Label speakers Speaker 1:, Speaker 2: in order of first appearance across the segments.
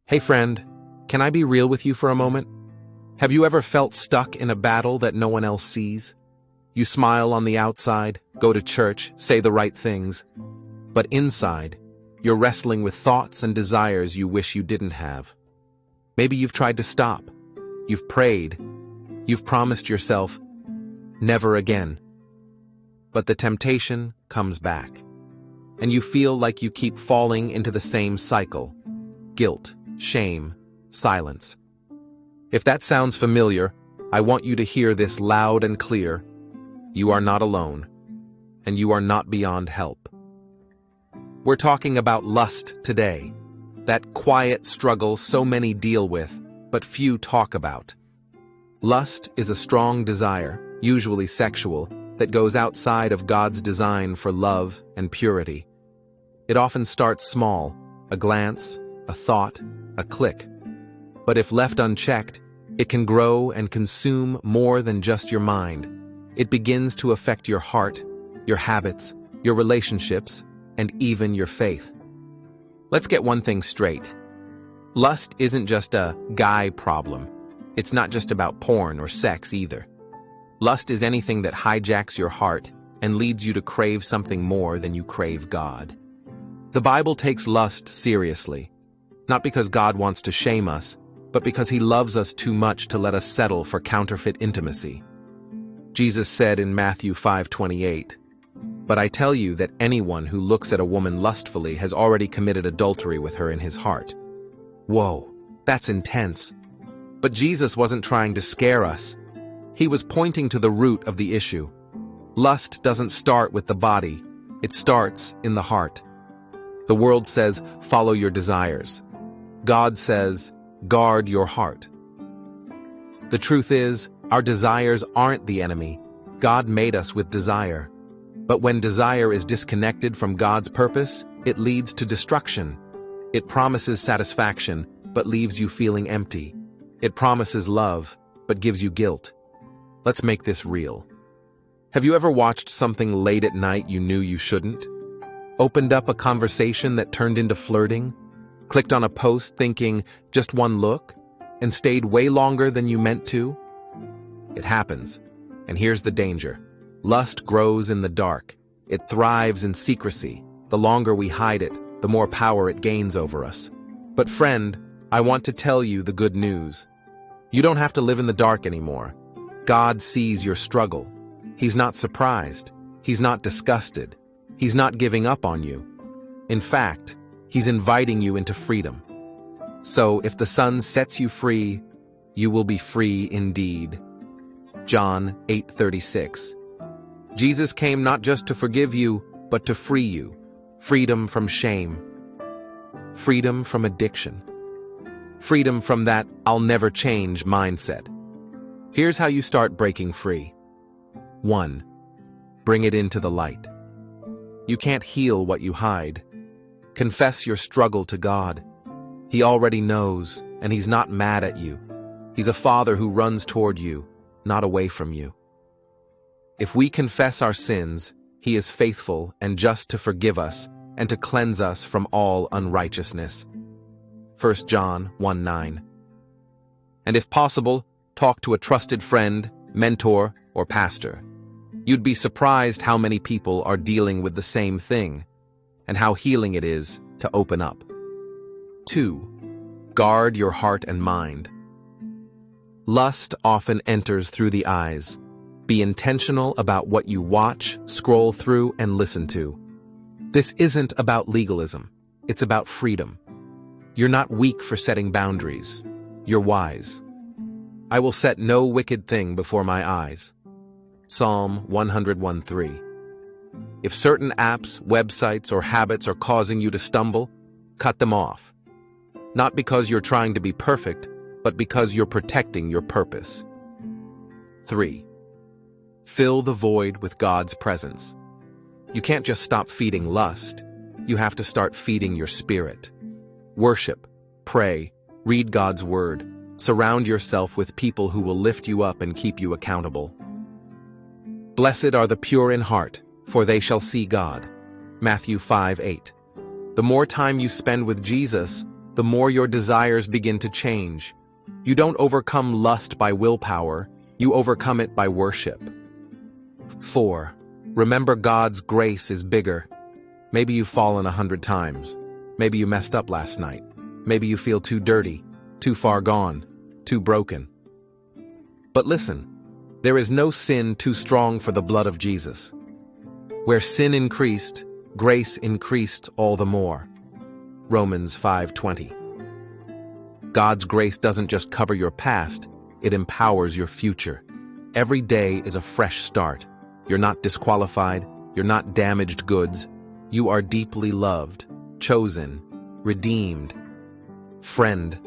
Speaker 1: Hey friend, can I be real with you for a moment? Have you ever felt stuck in a battle that no one else sees? You smile on the outside, go to church, say the right things, but inside, you're wrestling with thoughts and desires you wish you didn't have. Maybe you've tried to stop. You've prayed. You've promised yourself, never again. But the temptation comes back, and you feel like you keep falling into the same cycle: guilt, shame, silence. If that sounds familiar, I want you to hear this loud and clear. You are not alone, and you are not beyond help. We're talking about lust today, that quiet struggle so many deal with, but few talk about. Lust is a strong desire, usually sexual, that goes outside of God's design for love and purity. It often starts small, a glance, a thought, a click. But if left unchecked, it can grow and consume more than just your mind. It begins to affect your heart, your habits, your relationships, and even your faith. Let's get one thing straight. Lust isn't just a guy problem. It's not just about porn or sex either. Lust is anything that hijacks your heart and leads you to crave something more than you crave God. The Bible takes lust seriously, not because God wants to shame us, but because He loves us too much to let us settle for counterfeit intimacy. Jesus said in Matthew 5:28, "But I tell you that anyone who looks at a woman lustfully has already committed adultery with her in his heart." Whoa, that's intense. But Jesus wasn't trying to scare us. He was pointing to the root of the issue. Lust doesn't start with the body, it starts in the heart. The world says, follow your desires. God says, guard your heart. The truth is, our desires aren't the enemy. God made us with desire. But when desire is disconnected from God's purpose, it leads to destruction. It promises satisfaction, but leaves you feeling empty. It promises love, but gives you guilt. Let's make this real. Have you ever watched something late at night you knew you shouldn't? Opened up a conversation that turned into flirting? Clicked on a post thinking, just one look? And stayed way longer than you meant to? It happens. And here's the danger. Lust grows in the dark. It thrives in secrecy. The longer we hide it, the more power it gains over us. But friend, I want to tell you the good news. You don't have to live in the dark anymore. God sees your struggle. He's not surprised. He's not disgusted. He's not giving up on you. In fact, He's inviting you into freedom. So if the Son sets you free, you will be free indeed. John 8:36. Jesus came not just to forgive you, but to free you. Freedom from shame. Freedom from addiction. Freedom from that "I'll never change" mindset. Here's how you start breaking free. 1. Bring it into the light. You can't heal what you hide. Confess your struggle to God. He already knows, and He's not mad at you. He's a Father who runs toward you, not away from you. If we confess our sins, He is faithful and just to forgive us and to cleanse us from all unrighteousness. 1 John 1:9. And if possible, talk to a trusted friend, mentor, or pastor. You'd be surprised how many people are dealing with the same thing, and how healing it is to open up. 2. Guard your heart and mind. Lust often enters through the eyes. Be intentional about what you watch, scroll through, and listen to. This isn't about legalism. It's about freedom. You're not weak for setting boundaries. You're wise. I will set no wicked thing before my eyes. Psalm 101:3. If certain apps, websites, or habits are causing you to stumble, cut them off. Not because you're trying to be perfect, but because you're protecting your purpose. 3. Fill the void with God's presence. You can't just stop feeding lust. You have to start feeding your spirit. Worship, pray, read God's word. Surround yourself with people who will lift you up and keep you accountable. Blessed are the pure in heart, for they shall see God. Matthew 5:8. The more time you spend with Jesus, the more your desires begin to change. You don't overcome lust by willpower, you overcome it by worship. 4. Remember God's grace is bigger. Maybe you've fallen 100 times. Maybe you messed up last night. Maybe you feel too dirty, too far gone, too broken. But listen, there is no sin too strong for the blood of Jesus. Where sin increased, grace increased all the more. Romans 5:20. God's grace doesn't just cover your past, it empowers your future. Every day is a fresh start. You're not disqualified, you're not damaged goods. You are deeply loved, chosen, redeemed. Friend,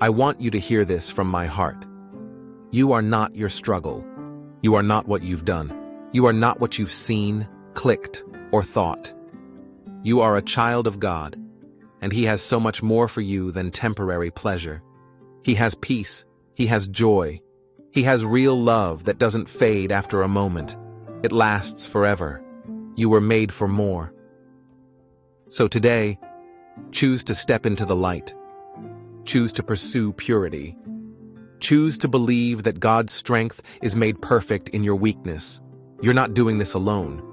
Speaker 1: I want you to hear this from my heart. You are not your struggle. You are not what you've done. You are not what you've seen, clicked, or thought. You are a child of God, and He has so much more for you than temporary pleasure. He has peace. He has joy. He has real love that doesn't fade after a moment. It lasts forever. You were made for more. So today, choose to step into the light. Choose to pursue purity. Choose to believe that God's strength is made perfect in your weakness. You're not doing this alone.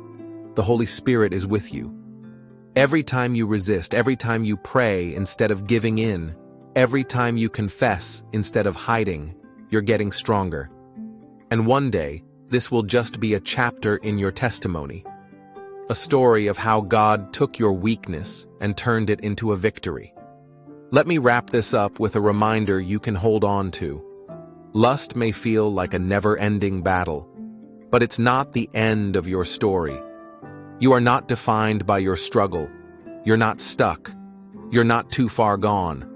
Speaker 1: The Holy Spirit is with you. Every time you resist, every time you pray instead of giving in, every time you confess instead of hiding, you're getting stronger. And one day, this will just be a chapter in your testimony. A story of how God took your weakness and turned it into a victory. Let me wrap this up with a reminder you can hold on to. Lust may feel like a never-ending battle, but it's not the end of your story. You are not defined by your struggle. You're not stuck. You're not too far gone.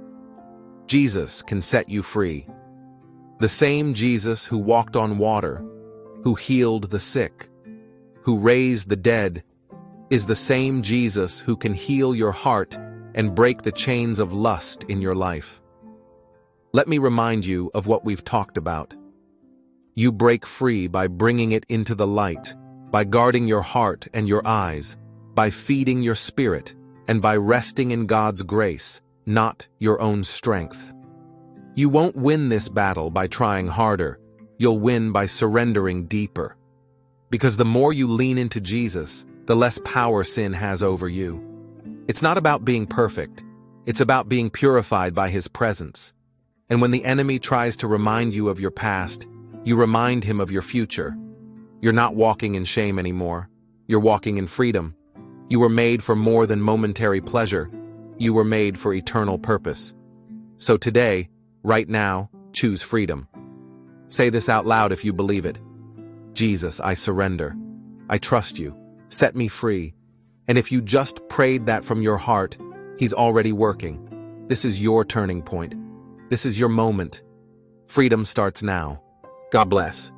Speaker 1: Jesus can set you free. The same Jesus who walked on water, who healed the sick, who raised the dead, is the same Jesus who can heal your heart and break the chains of lust in your life. Let me remind you of what we've talked about. You break free by bringing it into the light, by guarding your heart and your eyes, by feeding your spirit, and by resting in God's grace, not your own strength. You won't win this battle by trying harder. You'll win by surrendering deeper. Because the more you lean into Jesus, the less power sin has over you. It's not about being perfect. It's about being purified by His presence. And when the enemy tries to remind you of your past, you remind him of your future. You're not walking in shame anymore. You're walking in freedom. You were made for more than momentary pleasure. You were made for eternal purpose. So today, right now, choose freedom. Say this out loud if you believe it. Jesus, I surrender. I trust you. Set me free. And if you just prayed that from your heart, He's already working. This is your turning point. This is your moment. Freedom starts now. God bless.